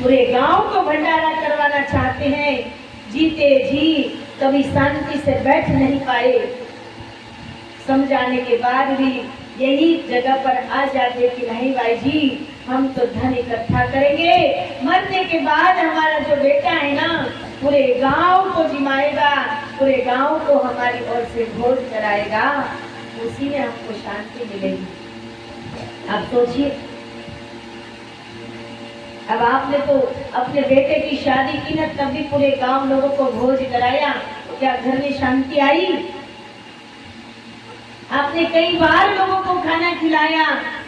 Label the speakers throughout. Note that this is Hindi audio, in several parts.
Speaker 1: पूरे गांव को भंडारा करवाना चाहते हैं, जीते जी कभी शांति से बैठ नहीं पाए। समझाने के बाद भी यही जगह पर आ जाते कि नहीं भाई जी, हम तो धन इकट्ठा करेंगे, मरने के बाद हमारा जो बेटा है ना पूरे गांव को जिमाएगा, पूरे गांव को हमारी ओर से भोज कराएगा, उसी में हमको शांति मिलेगी। आप सोचिए, अब आपने तो अपने बेटे की शादी की ना, तब भी पूरे गांव लोगों को भोज कराया, तो क्या घर में शांति आई? आपने कई बार लोगों को खाना खिलाया,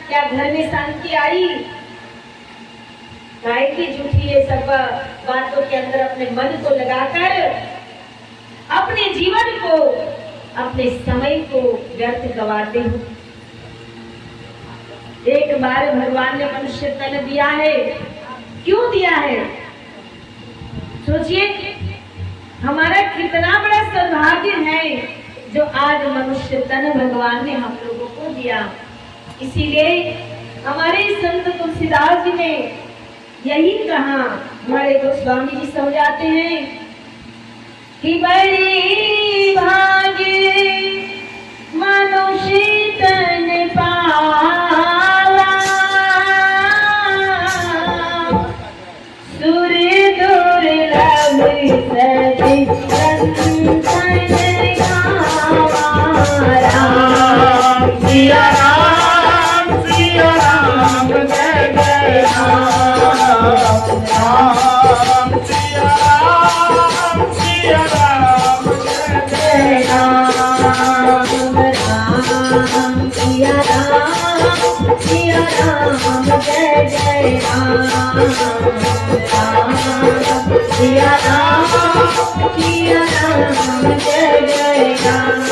Speaker 1: क्या घर में शांति आई? काहे की झूठी ये सब बातों के अंदर अपने मन को लगाकर अपने जीवन को, अपने समय को व्यर्थ गवाते हो। एक बार भगवान ने मनुष्य तन दिया है, क्यों दिया है? सोचिए, हमारा कितना बड़ा सौभाग्य है जो आज मनुष्य तन भगवान ने हम लोगों को दिया। इसीलिए हमारे संत तुलसीदास जी ने यही कहा, हमारे गोस्वामी जी समझाते हैं कि बड़ी भाग्य मनुष्य तन पावा, सुर दुर्लभ सति संतन गावा। राम सिया राम सिया राम जय जय राम, राम सिया राम सिया राम जय जय राम, राम सिया राम सिया राम जय जय राम, राम सिया राम सिया राम जय जय राम।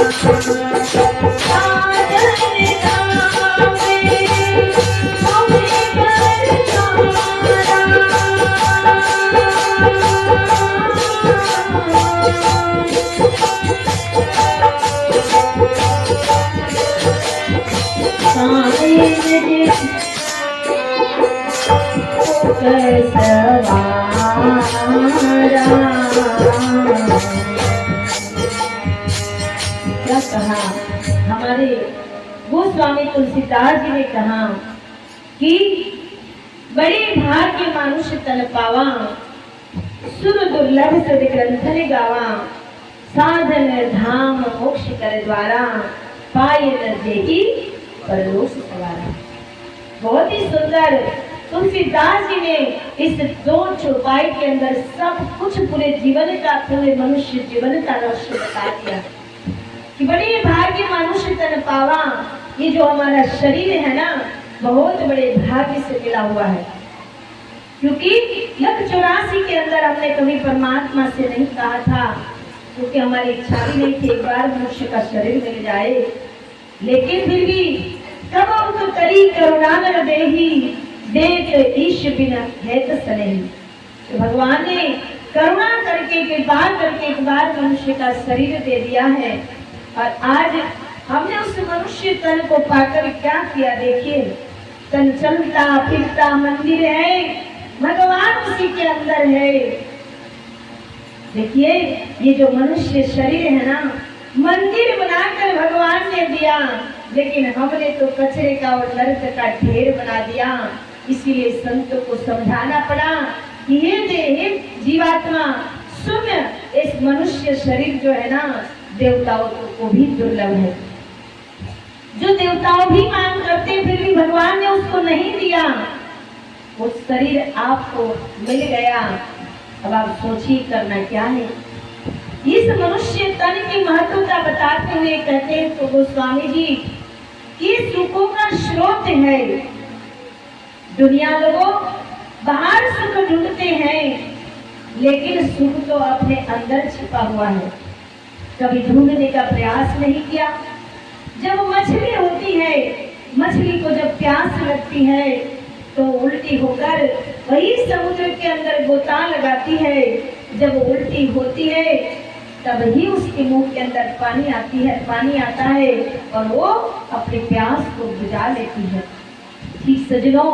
Speaker 1: क्या कहा हमारे गोस्वामी तुलसीदास जी ने कहा कि बड़े भाग्य मनुष्य तन पावा, सुर दुर्लभ सद ग्रंथन गावा, साधन धाम मोक्ष कर द्वारा, पाए न जेहि परलोक सवारा। बहुत ही सुंदर तुलसीदास जी ने इस दो चौपाई के अंदर सब कुछ पूरे जीवन का, पूरे मनुष्य जीवन का रहस्य बता दिया कि बड़े भाग्य मनुष्य तन पावा। ये जो हमारा शरीर है ना, बहुत बड़े भाग्य से मिला हुआ है, क्योंकि 184 के अंदर हमने कभी परमात्मा से नहीं कहा था, क्योंकि हमारी इच्छा भी नहीं थी एक बार मनुष्य का शरीर मिल जाए, लेकिन फिर भी कब तो करी करुणा न देही, देत ईश बिना है तो सनेही। तो भगवान ने करुणा करके, कृपा करके एक बार मनुष्य का शरीर दे दिया है, और आज हमने उस मनुष्य तन को पाकर क्या किया? देखिए, तन चलता फिरता मंदिर है, भगवान उसी के अंदर है। देखिए, ये जो मनुष्य शरीर है ना, मंदिर बनाकर भगवान ने दिया, लेकिन हमने तो कचरे का और नरक का ढेर बना दिया। इसीलिए संतों को समझाना पड़ा कि ये देह जीवात्मा सुन, इस मनुष्य शरीर जो है ना, देवताओं को भी दुर्लभ है, जो देवताओं भी मांग करते फिर भी भगवान ने उसको नहीं दिया। वो शरीर आपको मिल गया, अब आप सोचिए करना क्या है। इस मनुष्य तन की महत्वता बताते हुए कहते हैं तो गोस्वामी जी कि सुखों का स्रोत है। दुनिया लोगों बाहर सुख ढूंढते हैं, लेकिन सुख तो अपने अंदर छिपा हुआ है, कभी ढूंढने का प्रयास नहीं किया। जब मछली होती है, मछली को जब प्यास लगती है तो उल्टी होकर वही समुद्र के अंदर गोता लगाती है। जब उल्टी होती है तब ही उसके मुंह के अंदर पानी आता है और वो अपने प्यास को बुझा लेती है। ठीक सजनों,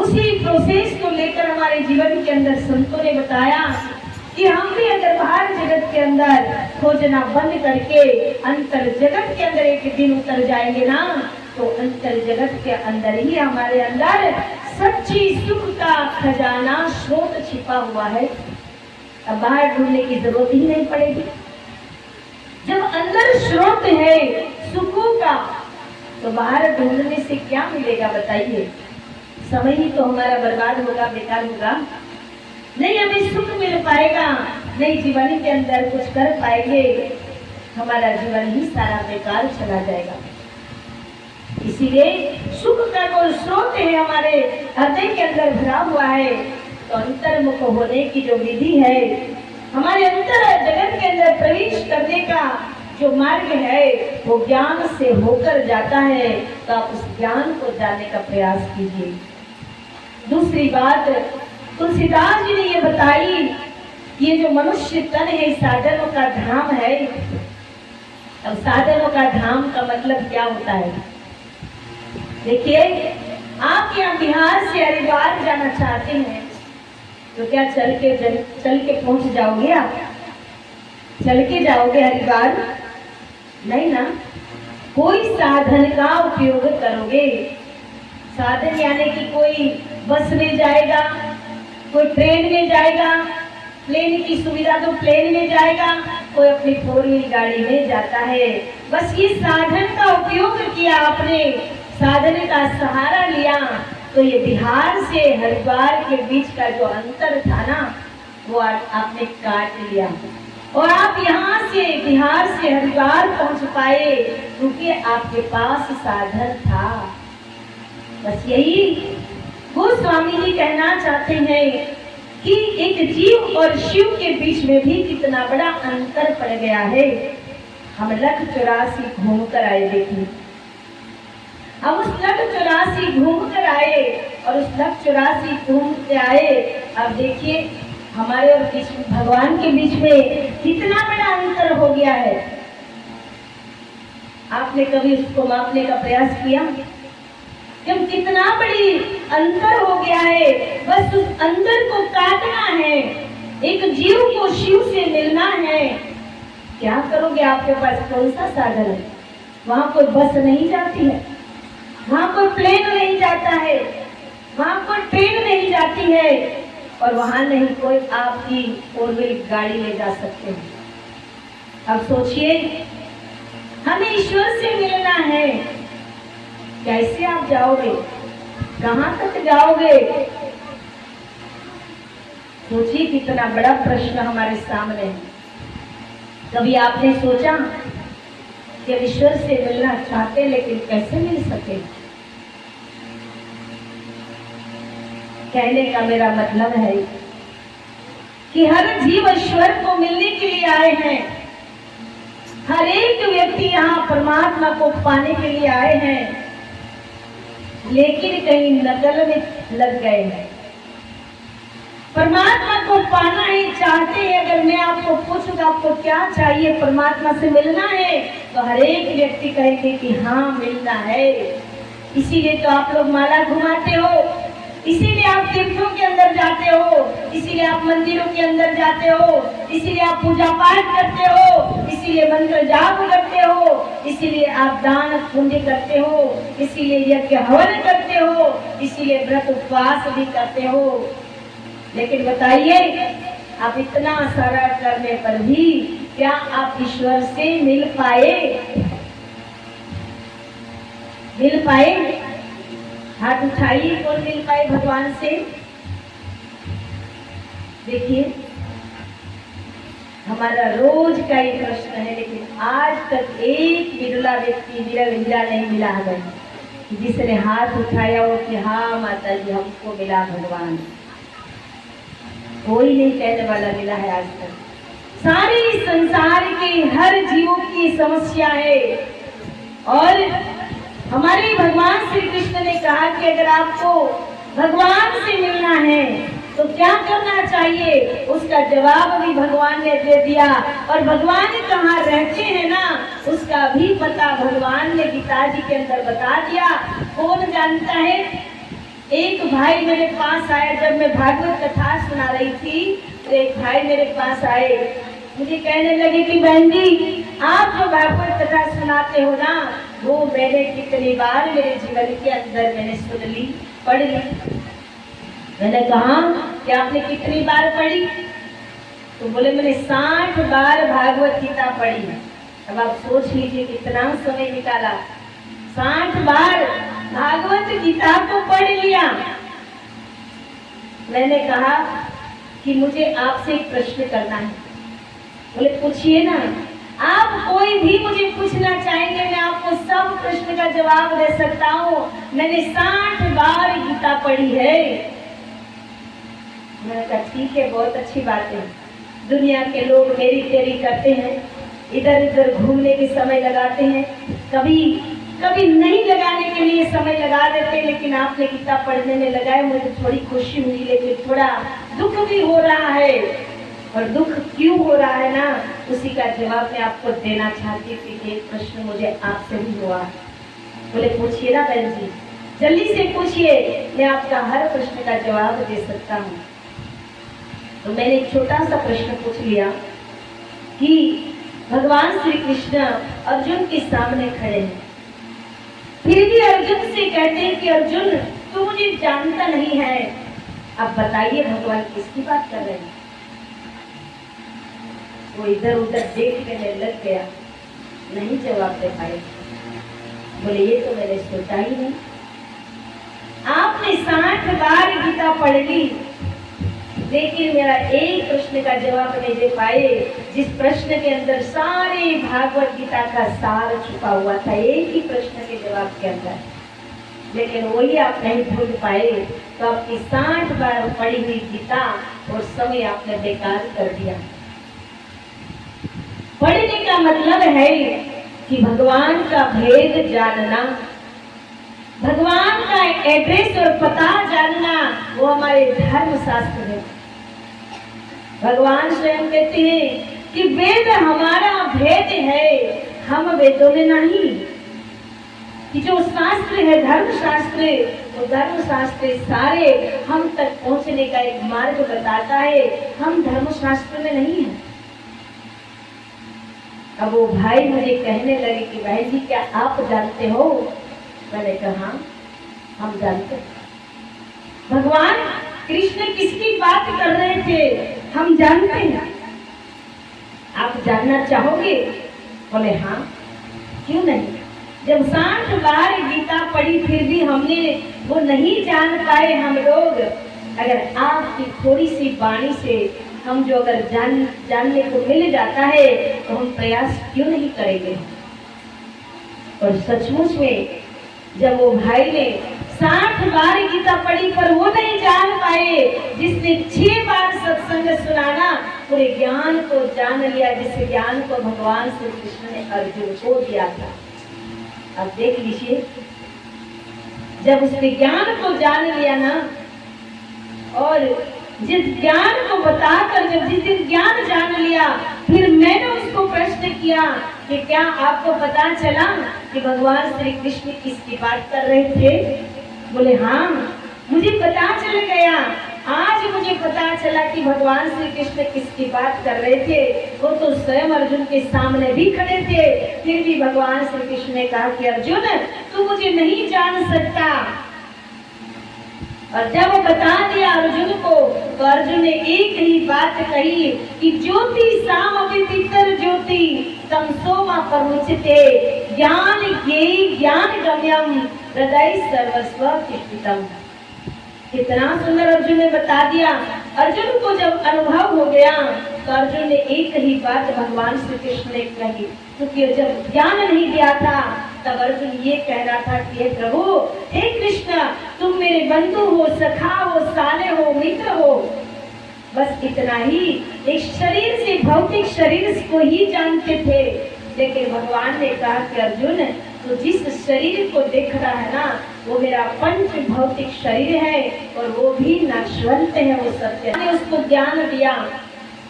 Speaker 1: उसी प्रोसेस को लेकर हमारे जीवन के अंदर संतों ने बताया कि हम भी अगर बाहर जगत के अंदर खोजना बंद करके अंतर जगत के अंदर एक दिन उतर जाएंगे ना, तो अंतर जगत के अंदर ही हमारे अंदर सच्ची सुख का खजाना स्रोत छिपा हुआ है। अब बाहर ढूंढने की जरूरत ही नहीं पड़ेगी। जब अंदर स्रोत है सुखों का, तो बाहर ढूंढने से क्या मिलेगा बताइए? समय ही तो हमारा बर्बाद होगा, बेकार होगा। नहीं हमें सुख मिल पाएगा, नहीं जीवन के अंदर कुछ कर पाएंगे, हमारा जीवन ही सारा बेकार चला जाएगा। इसीलिए सुख का कोई स्रोत है हमारे हृदय के अंदर भरा हुआ है, तो अंतर्मुख होने की जो विधि है, हमारे अंतर जगत के अंदर प्रवेश करने का जो मार्ग है वो ज्ञान से होकर जाता है। तो आप उस ज्ञान को जानने का प्रयास कीजिए। दूसरी बात तुलसीदास जी ने ये बताई, ये जो मनुष्य तन है साधनों का धाम है। अब साधनों का धाम का मतलब क्या होता है? देखिए, आप यहाँ बिहार से हरिद्वार जाना चाहते हैं तो क्या चल के पहुंच जाओगे? आप चल के जाओगे हरिद्वार? नहीं ना, कोई साधन का उपयोग करोगे। साधन यानी कि कोई बस में जाएगा, कोई ट्रेन में जाएगा, प्लेन की सुविधा तो प्लेन में जाएगा, कोई अपनी 4 व्हील गाड़ी में जाता है। बस ये साधन का उपयोग किया आपने, साधन का सहारा लिया, तो ये बिहार से हरिद्वार के बीच का जो अंतर था ना, वो आपने काट लिया और आप यहाँ से बिहार से हरिद्वार पहुंच पाए क्योंकि आपके पास साधन था। बस यही गोस्वामी जी कहना चाहते हैं कि एक जीव और शिव के बीच में भी कितना बड़ा अंतर पड़ गया है। हम लख 84 घूम कर आए, देखिए हम उस लख 84 घूम कर आए और उस लख 84 घूम के आए। अब देखिए हमारे और भगवान के बीच में कितना बड़ा अंतर हो गया है। आपने कभी उसको मापने का प्रयास किया? जब कितना बड़ी अंतर हो गया है, बस उस अंतर को काटना है। एक जीव को शिव से मिलना है, क्या करोगे? आपके पास कौन सा साधन है? वहां कोई बस नहीं जाती है, वहां कोई प्लेन नहीं जाता है, वहां कोई ट्रेन नहीं जाती है और वहां नहीं कोई आपकी 4 व्हील गाड़ी ले जा सकते हैं। अब सोचिए, हमें ईश्वर से मिलना है, कैसे आप जाओगे? कहां तक जाओगे? सोचिए कितना बड़ा प्रश्न हमारे सामने है। कभी आपने सोचा कि ईश्वर से मिलना चाहते लेकिन कैसे मिल सके? कहने का मेरा मतलब है कि हर जीव ईश्वर को मिलने के लिए आए हैं। हर एक व्यक्ति यहाँ परमात्मा को पाने के लिए आए हैं, लेकिन कहीं नकल में लग गए हैं। परमात्मा को पाना ही चाहते हैं। अगर मैं आपको पूछूंगा आपको क्या चाहिए, परमात्मा से मिलना है, तो हर एक व्यक्ति कहेंगे कि हाँ मिलना है। इसीलिए तो आप लोग माला घुमाते हो, इसीलिए आप तीर्थों के अंदर जाते हो, इसीलिए आप मंदिरों के अंदर जाते हो, इसीलिए आप पूजा पाठ करते हो, इसीलिए मंत्र जाप करते हो, इसीलिए आप दान पुण्य करते हो, इसीलिए यज्ञ हवन करते हो, इसीलिए व्रत उपवास भी करते हो। लेकिन बताइए, आप इतना सारा करने पर भी क्या आप ईश्वर से मिल पाए? मिल पाए? हाथ उठाइए, कौन मिल पाए भगवान से? देखिए, हमारा रोज का ये प्रश्न है, लेकिन आज तक एक विरला व्यक्ति विरला नहीं मिला हमें जिसने हाथ उठाया हो कि हाँ माता जी हमको मिला भगवान। कोई नहीं कहने वाला मिला है आज तक। सारे संसार के हर जीवों की समस्या है और हमारे भगवान श्री कृष्ण ने कहा कि अगर आपको भगवान से मिलना है तो क्या करना चाहिए? उसका जवाब भी भगवान ने दे दिया और भगवान कहाँ रहते हैं ना, उसका भी पता भगवान ने गीता जी के अंदर बता दिया। कौन जानता है? एक भाई मेरे पास आया, जब मैं भागवत कथा सुना रही थी तो एक भाई मेरे पास आए, मुझे कहने लगे कि बहन जी आप जो भागवत कथा सुनाते हो ना, वो मैंने कितनी बार मेरे जीवन के अंदर मैंने सुन ली, पढ़ ली। मैंने कहा कि आपने कितनी बार पढ़ी? तो बोले मैंने 60 बार भागवत गीता पढ़ी। अब आप सोच लीजिए कितना समय निकाला, 60 बार भागवत गीता को पढ़ लिया। मैंने कहा कि मुझे आपसे एक प्रश्न करना है। बोले पूछिए ना, आप कोई भी मुझे पूछना चाहेंगे, मैं आपको सब प्रश्न का जवाब दे सकता हूँ। मैंने 60 बार गीता पढ़ी है। मैंने कहा ठीक है, बहुत अच्छी बात है। दुनिया के लोग मेरी तेरी करते हैं, इधर उधर घूमने के समय लगाते हैं, कभी नहीं लगाने के लिए समय लगा देते हैं, लेकिन आपने गीता पढ़ने में लगाए, मुझे थोड़ी खुशी हुई, लेकिन थोड़ा दुख भी हो रहा है। और दुख क्यों हो रहा है ना, उसी का जवाब मैं आपको देना चाहती थी कि एक प्रश्न मुझे आपसे भी हुआ। बोले पूछिए ना बहन जी, जल्दी से पूछिए, मैं आपका हर प्रश्न का जवाब दे सकता हूँ। तो मैंने एक छोटा सा प्रश्न पूछ लिया कि भगवान श्री कृष्ण अर्जुन के सामने खड़े हैं, फिर भी अर्जुन से कहते हैं कि अर्जुन तू मुझे जानता नहीं है, अब बताइए भगवान किसकी बात कर रहे हैं। वो इधर उधर देखने लग गया, नहीं जवाब दे पाए। बोले ये तो मैंने सोचा ही नहीं। आपने 60 बार गीता पढ़ ली, लेकिन मेरा एक प्रश्न का जवाब नहीं दे पाए, जिस प्रश्न के अंदर सारे भागवत गीता का सार छुपा हुआ था, एक ही प्रश्न के जवाब के अंदर, लेकिन वही आप नहीं भूल पाए। तो आपकी 60 बार पढ़ी हुई गीता और समय आपने बेकार कर दिया। पढ़ने का मतलब है कि भगवान का भेद जानना, भगवान का एड्रेस और पता जानना, वो हमारे धर्म शास्त्र है। भगवान स्वयं कहते हैं कि वेद हमारा भेद है, हम वेदों में नहीं। कि जो शास्त्र है धर्म शास्त्र, वो धर्म शास्त्र सारे हम तक पहुंचने का एक मार्ग बताता है, हम धर्म शास्त्र में नहीं है। अब वो भाई मुझे कहने लगे कि भाई जी क्या आप जानते हो? मैंने कहा हम जानते हैं। भगवान कृष्ण किसकी बात कर रहे थे हम जानते हैं, आप जानना चाहोगे? बोले हाँ, क्यों नहीं। जब 60 बार गीता पढ़ी फिर भी हमने वो नहीं जान पाए हम लोग, अगर आपकी थोड़ी सी वाणी से हम जो अगर जानने को मिल जाता है तो हम प्रयास क्यों नहीं करेंगे। और सचमुच में जब वो भाई ने 60 बार गीता पढ़ी पर वो नहीं जान पाए, जिसने 6 बार सत्संग सुनाना पूरे ज्ञान को जान लिया, जिस ज्ञान को भगवान श्री कृष्ण ने अर्जुन को दिया था। अब देख लीजिए, जब उसने ज्ञान को जान लिया ना, और जिस ज्ञान को बताकर जब जिस दिन ज्ञान जान लिया, फिर मैंने उसको प्रश्न किया कि क्या आपको पता चला कि भगवान श्री कृष्ण किसकी बात कर रहे थे? बोले हाँ, मुझे पता चल गया। आज मुझे पता चला कि भगवान श्री कृष्ण किसकी बात कर रहे थे। वो तो स्वयं अर्जुन के सामने भी खड़े थे, फिर भी भगवान श्री कृष्ण ने कहा कि अर्जुन तू मुझे नहीं जान सकता। और जब वो बता दिया अर्जुन को, तो अर्जुन ने एक ही बात कही कि ज्योति साम अभितर ज्योति तमसोमा परुचिते ज्ञान ज्ञेय ज्ञान गम्यम हृदय सर्वस्व तिष्ठितम्। कितना सुंदर अर्जुन ने बता दिया। अर्जुन को जब अनुभव हो गया तो अर्जुन ने एक ही बात भगवान श्री कृष्ण ने कही, क्योंकि जब ज्ञान नहीं दिया था तब अर्जुन ये कह रहा था कि हे प्रभु, हे कृष्ण, तुम मेरे बंधु हो, सखा हो, साले हो, मित्र हो, बस इतना ही। एक शरीर से भौतिक शरीर को ही जानते थे, लेकिन भगवान ने कहा कि अर्जुन तो जिस शरीर को देख रहा है ना, वो मेरा पंच भौतिक शरीर है और वो भी नश्वंत है, वो सत्य है। उसको ज्ञान दिया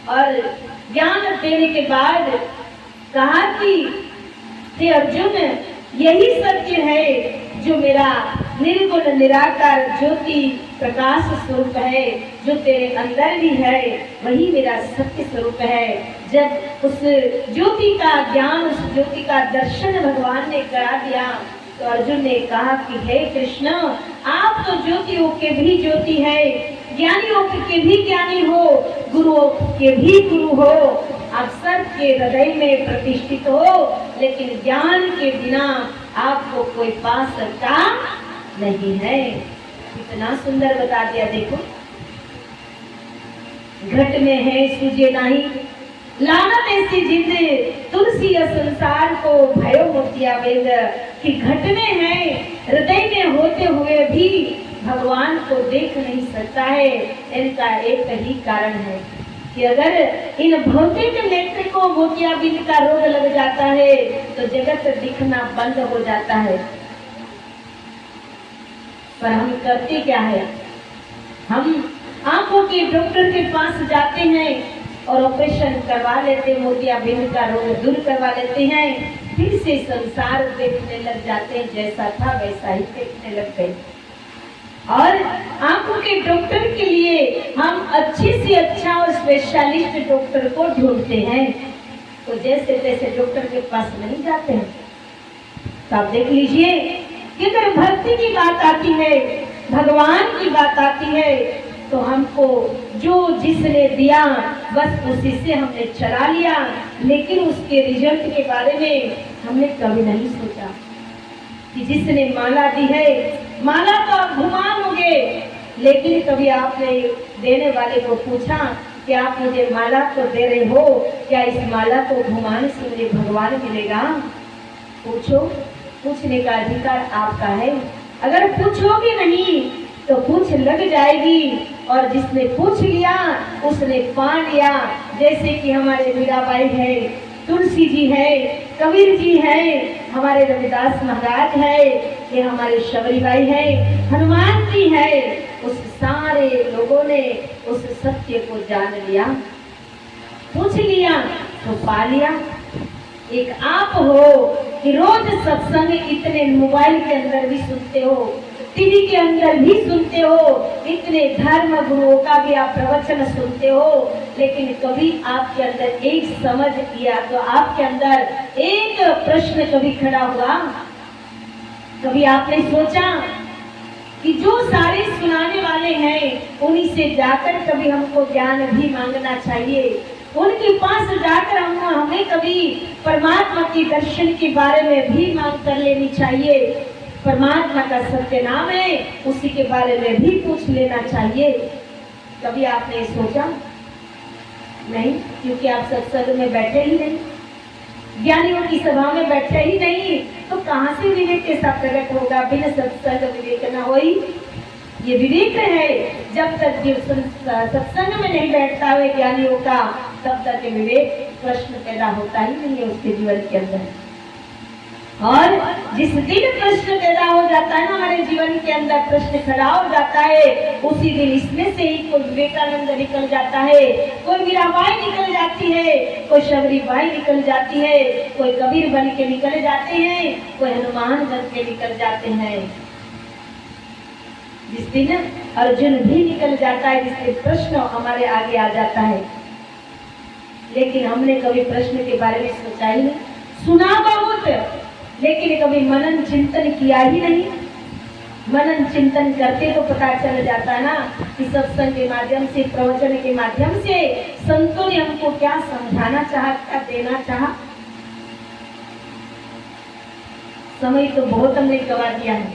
Speaker 1: और ज्ञान देने के बाद कहा कि अर्जुन यही सत्य है जो मेरा निर्गुण निराकार ज्योति प्रकाश स्वरूप है, जो तेरे अंदर भी है वही मेरा सत्य स्वरूप है। जब उस ज्योति का ज्ञान, उस ज्योति का दर्शन भगवान ने करा दिया तो अर्जुन ने कहा कि हे कृष्ण, आप तो ज्योतियों के भी ज्योति है, ज्ञानियों के भी ज्ञानी हो, गुरुओं के भी गुरु हो, आप सबके हृदय में प्रतिष्ठित हो, लेकिन ज्ञान के बिना आपको कोई पा सकता नहीं है। कितना सुंदर बता दिया। देखो, घट में है सूझे नहीं, लानत ऐसी जिद तुलसी संसार को भयो मोतिया वेद, कि घट में है, हृदय में होते हुए भी भगवान को देख नहीं सकता है। इनका एक ही कारण है कि अगर इन भौतिक नेत्र को मोतियाबिंद का रोग लग जाता है तो जगत दिखना बंद हो जाता है। पर हम करते क्या है, हम आंखों के डॉक्टर के पास जाते हैं और ऑपरेशन करवा लेते, मोतियाबिंद का रोग दूर करवा लेते हैं, फिर से संसार देखने लग जाते हैं, जैसा था वैसा ही देखने लग गए। और आंखों के डॉक्टर के लिए हम अच्छे से अच्छा और स्पेशलिस्ट डॉक्टर को ढूंढते हैं, तो जैसे तैसे डॉक्टर के पास नहीं जाते हैं। तो आप देख लीजिए कि अगर भक्ति की बात आती है, भगवान की बात आती है, तो हमको जो जिसने दिया बस उसी से हमने चला लिया, लेकिन उसके रिजल्ट के बारे में हमने कभी नहीं सोचा कि जिसने माला दी है, माला तो आप घुमाओगे, लेकिन कभी आपने देने वाले को पूछा कि आप मुझे माला तो दे रहे हो, क्या इस माला को घुमाने से मुझे भगवान मिलेगा? पूछो, पूछने का अधिकार आपका है। अगर पूछोगे नहीं तो पूछ लग जाएगी, और जिसने पूछ लिया उसने पा लिया। जैसे कि हमारे मीराबाई है, तुलसी जी है, कबीर जी है, हमारे रविदास महाराज है, ये हमारे शबरीबाई है, हनुमान जी है, उस सारे लोगों ने उस सत्य को जान लिया, पूछ लिया तो पा लिया। एक आप हो कि रोज सत्संग इतने मोबाइल के अंदर भी सुनते हो, टीवी के अंदर भी सुनते हो, इतने धर्म गुरुओं का भी आप प्रवचन सुनते हो, लेकिन कभी आपके अंदर एक समझ किया तो आपके अंदर एक प्रश्न कभी खड़ा हुआ? कभी आपने सोचा कि जो सारे सुनाने वाले हैं उन्हीं से जाकर कभी हमको ज्ञान भी मांगना चाहिए, उनके पास जाकर हमें कभी परमात्मा के दर्शन के बारे में भी मांग कर लेनी चाहिए। परमात्मा का सत्य नाम है, उसी के बारे में भी पूछ लेना चाहिए। कभी आपने सोचा? नहीं, क्योंकि आप सत्संग में बैठे ही नहीं, ज्ञानियों की सभा में बैठे ही नहीं, तो कहाँ से विवेक के साथ प्रकट होगा? बिना सत्संग विवेक न होई। ये विवेक है, जब तक जो सत्संग में नहीं बैठता हुए ज्ञानियों का, तब तक विवेक प्रश्न पैदा होता ही नहीं है उसके जीवन के अंदर। और जिस दिन प्रश्न पैदा हो जाता है ना, हमारे जीवन के अंदर प्रश्न खड़ा हो जाता है, उसी दिन इसमें से ही कोई विवेकानंद निकल जाता है, कोई मीराबाई निकल जाती है, कोई शबरीबाई निकल जाती है, कोई कबीर बन के निकल जाते हैं, कोई हनुमान बन के निकल जाते हैं। जिस दिन अर्जुन भी निकल जाता है, जिससे प्रश्न हमारे आगे आ जाता है, लेकिन हमने कभी प्रश्न के बारे में सोचा ही नहीं। सुना बहुत, लेकिन कभी मनन चिंतन किया ही नहीं। मनन चिंतन करते तो पता चल जाता ना कि सत्संग के माध्यम से, प्रवचन के माध्यम से संतों ने हमको क्या समझाना चाहा, क्या देना चाहा। समय तो बहुत हमने गवा दिया है,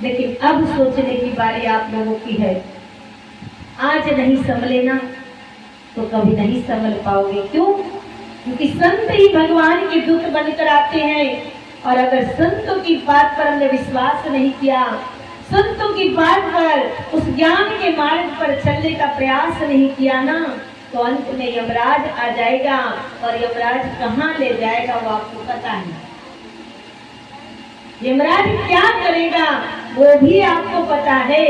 Speaker 1: लेकिन अब सोचने की बारी आप लोगों की है। आज नहीं संभले ना तो कभी नहीं संभल पाओगे। क्यों? क्योंकि संत ही भगवान के दूत बनकर आते हैं, और अगर संतों की बात पर हमने विश्वास नहीं किया, संतों की बात पर, उस ज्ञान के मार्ग पर चलने का प्रयास नहीं किया ना, तो अंत में यमराज आ जाएगा, और यमराज कहाँ ले जाएगा वो आपको पता है। यमराज क्या करेगा वो भी आपको पता है।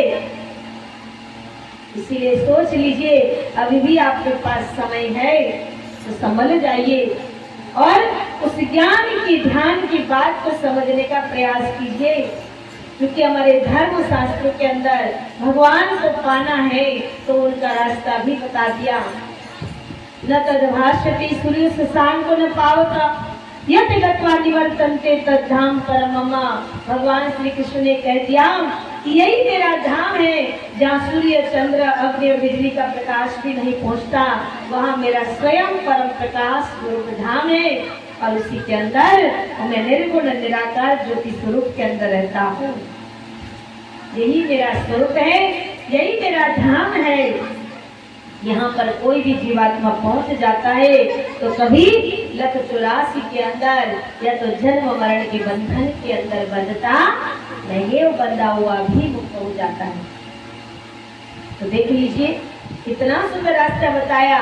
Speaker 1: इसीलिए सोच लीजिए, अभी भी आपके पास समय है तो संभल जाइए, और उस ज्ञान की, ध्यान की बात को समझने का प्रयास कीजिए। क्योंकि हमारे धर्म शास्त्रों के अंदर भगवान को पाना है तो उनका रास्ता भी बता दिया। न तद्भाष्यति सूर्य शशांक को न पावता यत गत्वा निवर्तन्ते तद्धाम परममा। भगवान श्री कृष्ण ने कह दिया कि यही मेरा धाम है जहाँ सूर्य चंद्र अग्नि और बिजली का प्रकाश भी नहीं पहुँचता, वहाँ मेरा स्वयं परम प्रकाश स्वरूप धाम है और उसी के अंदर मैं निर्गुण निराकार ज्योति स्वरूप के अंदर रहता हूँ। यही मेरा स्वरूप है, यही मेरा धाम है। यहाँ पर कोई भी जीवात्मा पहुंच जाता है तो कभी लख 84 के अंदर या तो जन्म मरण के बंधन के अंदर बंधता नहीं, वो बंधा हुआ भी मुक्त हो जाता है। तो देख लीजिए कितना सुंदर रास्ता बताया।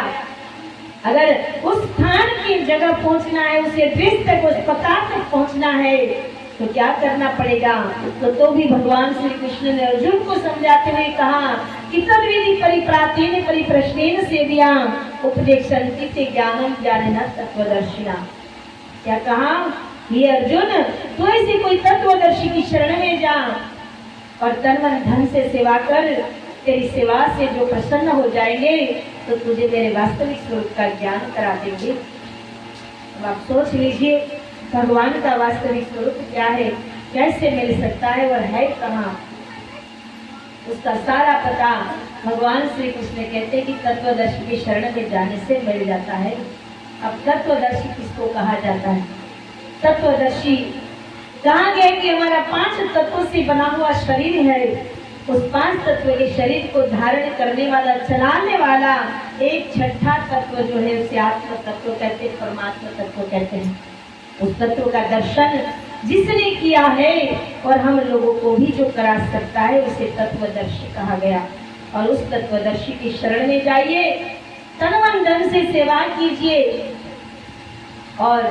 Speaker 1: अगर उस स्थान की जगह पहुंचना है, उस एड्रेस तक, उस पता तक पहुंचना है तो क्या करना पड़ेगा। तो भी भगवान श्री कृष्ण ने अर्जुन को समझाते हुए कहा कि तद्विधि परिप्रातेन परिप्रश्नेन सेव्याम उपदेक्षन्ति ते ज्ञानम ज्ञानिनः तत्वदर्शिना। क्या कहा, ये अर्जुन तो ऐसे कोई तत्वदर्शी की शरण में जा और तन मन धन से सेवा कर, तेरी सेवा से जो प्रसन्न हो जाएंगे तो तुझे मेरे वास्तविक स्वरूप का ज्ञान करा देंगे। अब आप सोच लीजिए भगवान का वास्तविक स्वरूप क्या है, कैसे मिल सकता है और है कहाँ, उसका सारा पता भगवान श्री कृष्ण कहते हैं कि तत्वदर्शी की शरण में जाने से मिल जाता है। अब तत्वदर्शी किसको कहा जाता है? तत्वदर्शी कहा गया कि हमारा 5 तत्वों से बना हुआ शरीर है, उस 5 तत्व के शरीर को धारण करने वाला, चलाने वाला एक छठा तत्व जो है उसे आत्म तत्व कहते हैं, परमात्मा तत्व कहते हैं। उस तत्व का दर्शन जिसने किया है और हम लोगों को भी जो करा सकता है उसे तत्वदर्शी कहा गया। और उस तत्वदर्शी की शरण में जाइए, तन मन धन से सेवा कीजिए और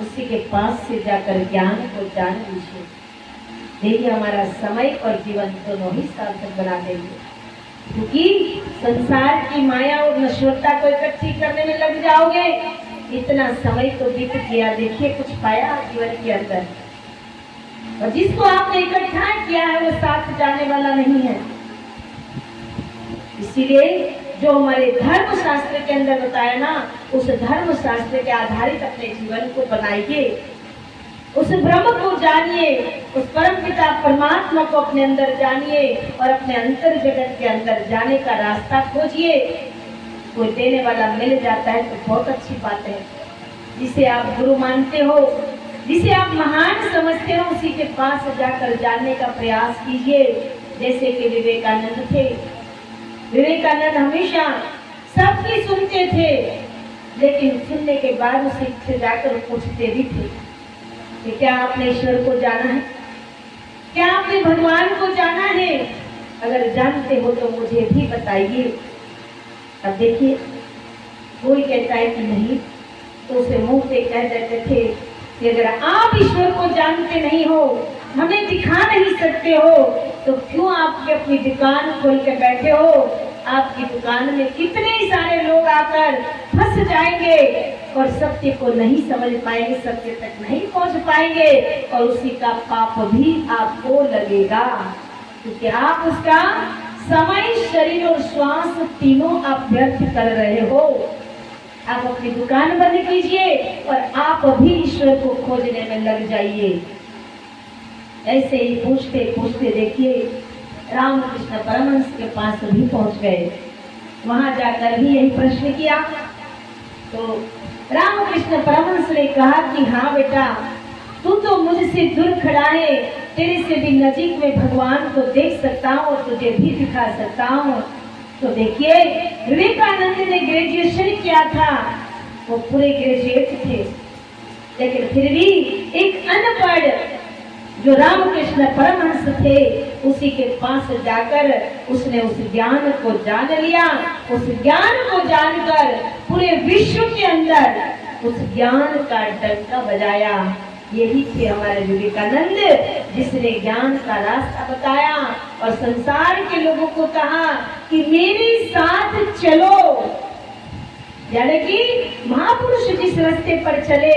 Speaker 1: उसी के पास से जाकर ज्ञान को जान लीजिए। यही हमारा समय और जीवन दोनों ही सार्थक बना देंगे। क्योंकि संसार की माया और नश्वरता को इकट्ठी करने में लग जाओगे, इतना समय तो बीत गया, देखिए कुछ पाया जीवन के अंदर, और जिसको आपने इकट्ठा किया है वो साथ जाने वाला नहीं है। इसीलिए जो हमारे धर्म शास्त्र के अंदर बताया ना, उस धर्म शास्त्र के आधारित अपने जीवन को बनाइए, उस ब्रह्म को जानिए, उस परम पिता परमात्मा को अपने अंदर जानिए और अपने अंतर जगत के अंदर जाने का रास्ता खोजिए। कोई देने वाला मिल जाता है तो बहुत अच्छी बात है। जिसे आप गुरु मानते हो, जिसे आप महान समझते हो, उसी के पास जाकर जानने का प्रयास कीजिए। जैसे कि विवेकानंद थे, विवेकानंद हमेशा सबकी सुनते थे, लेकिन सुनने के बाद उसे जाकर पूछते भी थे कि क्या आपने ईश्वर को जाना है, क्या आपने भगवान को जाना है? अगर जानते हो तो मुझे भी बताइए। अब देखिए कोई कहता है कि नहीं, तो उसे मुंह पे कह देते थे कि अगर आप ईश्वर को जानते नहीं हो, हमें दिखा नहीं सकते हो, तो क्यों आप अपनी दुकान खोल के बैठे हो? आपकी दुकान में कितने सारे लोग आकर फंस जाएंगे और सत्य को नहीं समझ पाएंगे, सत्य तक नहीं पहुंच पाएंगे और उसी का पाप भी आपको लगेगा, क्योंकि आप उसका समय, शरीर और श्वास तीनों आप व्यर्थ कर रहे हो। आप अपनी दुकान बंद कीजिए और आप भी ईश्वर को खोजने में लग जाइए। ऐसे ही पूछते पूछते देखिए रामकृष्ण परमहंस के पास भी पहुंच गए। वहां जाकर भी यही प्रश्न किया तो रामकृष्ण परमहंस ने कहा कि हाँ बेटा, तू तो मुझसे दूर खड़ा है, तेरे से भी नजीक में भगवान को देख सकता हूँ और तुझे भी दिखा सकता हूँ। तो देखिए विवेकानंद ने ग्रेजुएशन किया था, वो पूरे ग्रेजुएट थे, लेकिन फिर भी एक अनपढ़ जो रामकृष्ण परमहंस थे उसी के पास जाकर उसने उस ज्ञान को जान लिया। उस ज्ञान को जानकर पूरे विश्व के अंदर उस ज्ञान का डंका बजाया। यही थे हमारे विवेकानंद, जिसने ज्ञान का रास्ता बताया और संसार के लोगों को कहा कि मेरे साथ चलो। यानी कि महापुरुष जिस रास्ते पर चले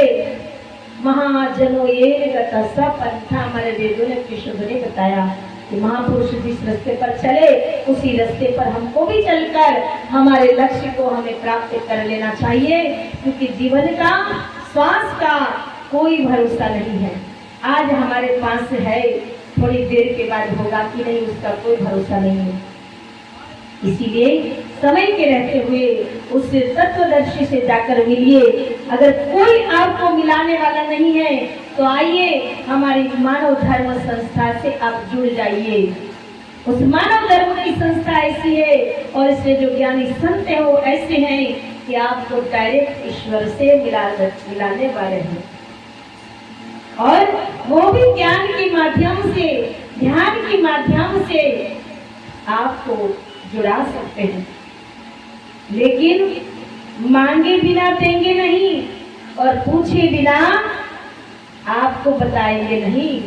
Speaker 1: महाजनो ये गता सब पंथा, हमारे वेदों ने कृष्ण ने बताया कि महापुरुष जिस रास्ते पर चले उसी रास्ते पर हमको भी चलकर हमारे लक्ष्य को हमें प्राप्त कर लेना चाहिए, क्योंकि जीवन का श्वास का कोई भरोसा नहीं है। आज हमारे पास है, थोड़ी देर के बाद होगा कि नहीं उसका कोई भरोसा नहीं है। इसीलिए समय के रहते हुए उस तत्वदर्शी से जाकर मिलिए। अगर कोई आपको मिलाने वाला नहीं है तो आइए हमारी मानव धर्म संस्था से आप जुड़ जाइए। उस मानव धर्म की संस्था ऐसी है और इसमें जो ज्ञानी संत हैं वो ऐसे हैं कि आपको डायरेक्ट ईश्वर से मिलाने वाले हैं, और वो भी ज्ञान के माध्यम से, ध्यान के माध्यम से आपको जुड़ा सकते हैं। लेकिन मांगे बिना देंगे नहीं और पूछे बिना आपको बताएंगे नहीं,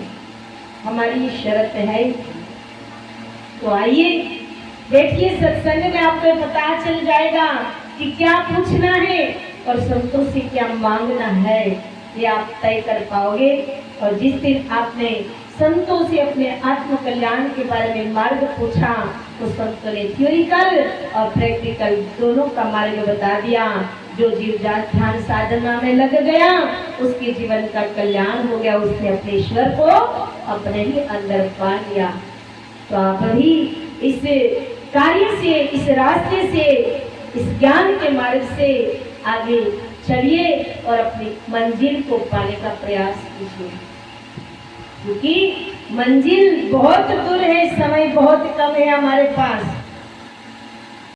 Speaker 1: हमारी शर्त है। तो आइए देखिए, सत्संग में आपको पता चल जाएगा कि क्या पूछना है और संतों से क्या मांगना है, ये आप तय कर पाओगे। और जिस दिन आपने संतों से अपने आत्म कल्याण के बारे में मार्ग पूछा तो संतों ने थ्योरिकल और प्रैक्टिकल दोनों का मार्ग बता दिया। जो जीव ध्यान साधना में लग गया उसके जीवन का कल्याण हो गया, उसने अपने ईश्वर को अपने ही अंदर पा लिया। तो आप भी इस कार्य से, इस रास्ते से, इस ज्ञान के मार्ग से आगे चलिए और अपनी मंजिल को पाने का प्रयास कीजिए, क्योंकि मंजिल बहुत दूर है, समय बहुत कम है हमारे पास।